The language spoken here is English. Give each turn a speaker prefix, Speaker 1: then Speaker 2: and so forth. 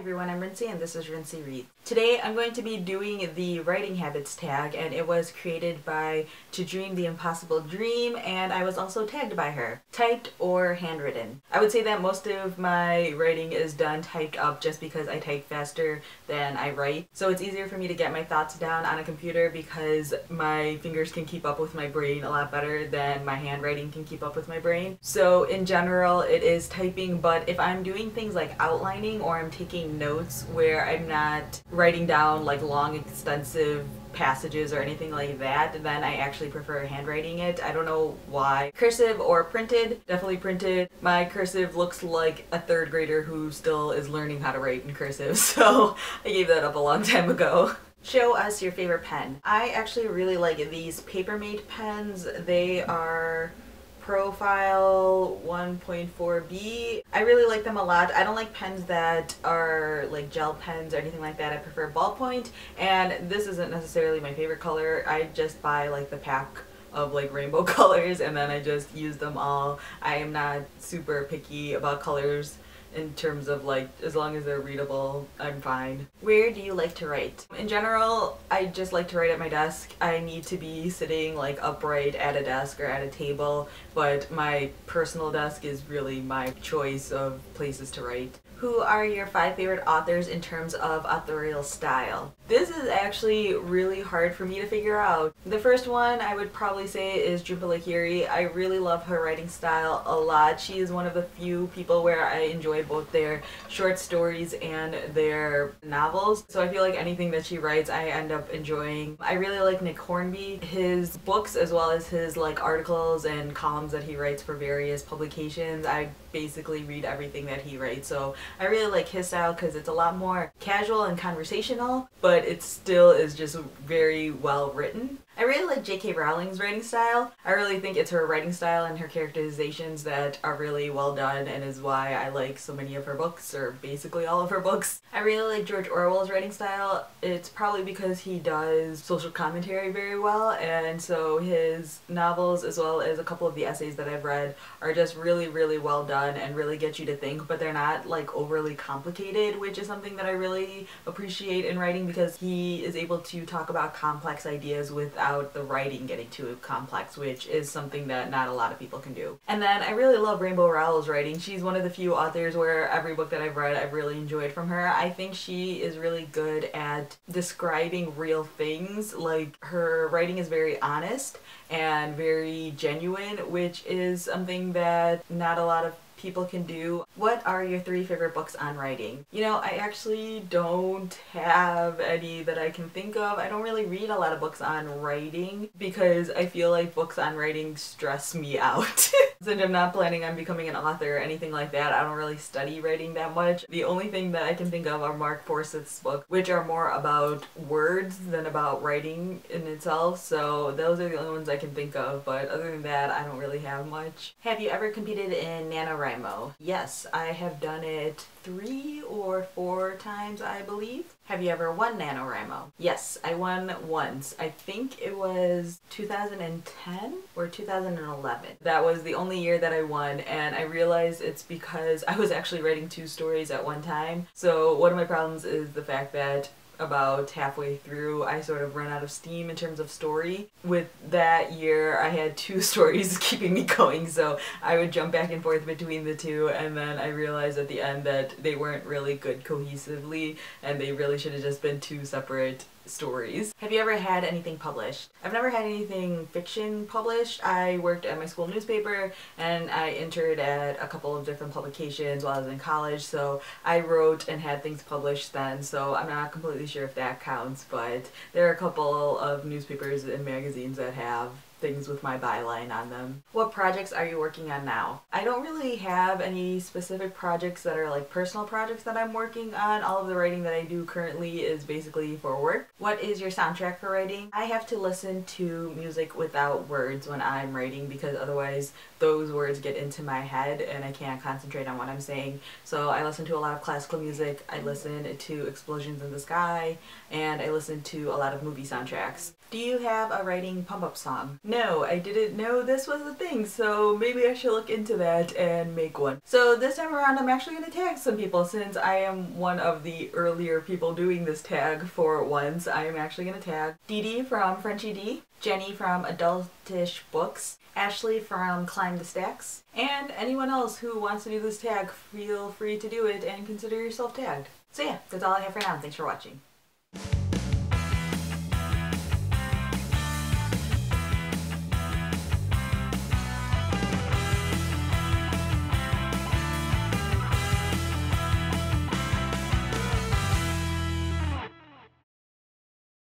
Speaker 1: everyone, I'm Rincey and this is Rincey Reads. Today I'm going to be doing the writing habits tag, and it was created by To Dream the Impossible Dream, and I was also tagged by her. Typed or handwritten. I would say that most of my writing is done typed up just because I type faster than I write. So it's easier for me to get my thoughts down on a computer because my fingers can keep up with my brain a lot better than my handwriting can keep up with my brain. So in general it is typing, but if I'm doing things like outlining or I'm taking notes where I'm not writing down like long extensive passages or anything like that, then I actually prefer handwriting it. I don't know why. Cursive or printed? Definitely printed. My cursive looks like a third grader who still is learning how to write in cursive, so I gave that up a long time ago. Show us your favorite pen. I actually really like these Papermate pens. They are Profile 1.4B. I really like them a lot. I don't like pens that are like gel pens or anything like that. I prefer ballpoint, and this isn't necessarily my favorite color. I just buy like the pack of like rainbow colors and then I just use them all. I am not super picky about colors in terms of like, as long as they're readable, I'm fine. Where do you like to write? In general, I just like to write at my desk. I need to be sitting like upright at a desk or at a table, but my personal desk is really my choice of places to write. Who are your 5 favorite authors in terms of authorial style? This is actually really hard for me to figure out. The first one I would probably say is Jhumpa Lahiri. I really love her writing style a lot. She is one of the few people where I enjoy both their short stories and their novels. So I feel like anything that she writes I end up enjoying. I really like Nick Hornby. His books as well as his like articles and columns that he writes for various publications. I basically read everything that he writes. So I really like his style because it's a lot more casual and conversational, but it still is just very well written. I really like J.K. Rowling's writing style. I really think it's her writing style and her characterizations that are really well done and is why I like so many of her books, or basically all of her books. I really like George Orwell's writing style. It's probably because he does social commentary very well, and so his novels as well as a couple of the essays that I've read are just really, really well done and really get you to think, but they're not like overly complicated, which is something that I really appreciate in writing because he is able to talk about complex ideas without the writing getting too complex, which is something that not a lot of people can do. And then I really love Rainbow Rowell's writing. She's one of the few authors where every book that I've read I've really enjoyed from her. I think she is really good at describing real things. Like, her writing is very honest and very genuine, which is something that not a lot of people can do. What are your 3 favorite books on writing? You know, I actually don't have any that I can think of. I don't really read a lot of books on writing because I feel like books on writing stress me out. Since I'm not planning on becoming an author or anything like that, I don't really study writing that much. The only thing that I can think of are Mark Forsyth's books, which are more about words than about writing in itself, so those are the only ones I can think of, but other than that, I don't really have much. Have you ever competed in NaNoWriMo? Yes, I have done it 3 or 4 times, I believe. Have you ever won NaNoWriMo? Yes, I won once. I think it was 2010 or 2011. That was the only year that I won, and I realized it's because I was actually writing 2 stories at one time. So one of my problems is the fact that about halfway through I sort of ran out of steam in terms of story. With that year I had 2 stories keeping me going, so I would jump back and forth between the 2, and then I realized at the end that they weren't really good cohesively and they really should have just been 2 separate stories. Have you ever had anything published? I've never had anything fiction published. I worked at my school newspaper and I entered at a couple of different publications while I was in college, so I wrote and had things published then, so I'm not completely sure if that counts, but there are a couple of newspapers and magazines that have things with my byline on them. What projects are you working on now? I don't really have any specific projects that are like personal projects that I'm working on. All of the writing that I do currently is basically for work. What is your soundtrack for writing? I have to listen to music without words when I'm writing because otherwise those words get into my head and I can't concentrate on what I'm saying. So I listen to a lot of classical music, I listen to Explosions in the Sky, and I listen to a lot of movie soundtracks. Do you have a writing pump-up song? No, I didn't know this was a thing, so maybe I should look into that and make one. So this time around I'm actually going to tag some people since I am one of the earlier people doing this tag for once. I am actually going to tag Dee Dee from Frenchy D, Jenny from Adultish Books, Ashley from Climb the Stacks, and anyone else who wants to do this tag, feel free to do it and consider yourself tagged. So yeah, that's all I have for now. Thanks for watching.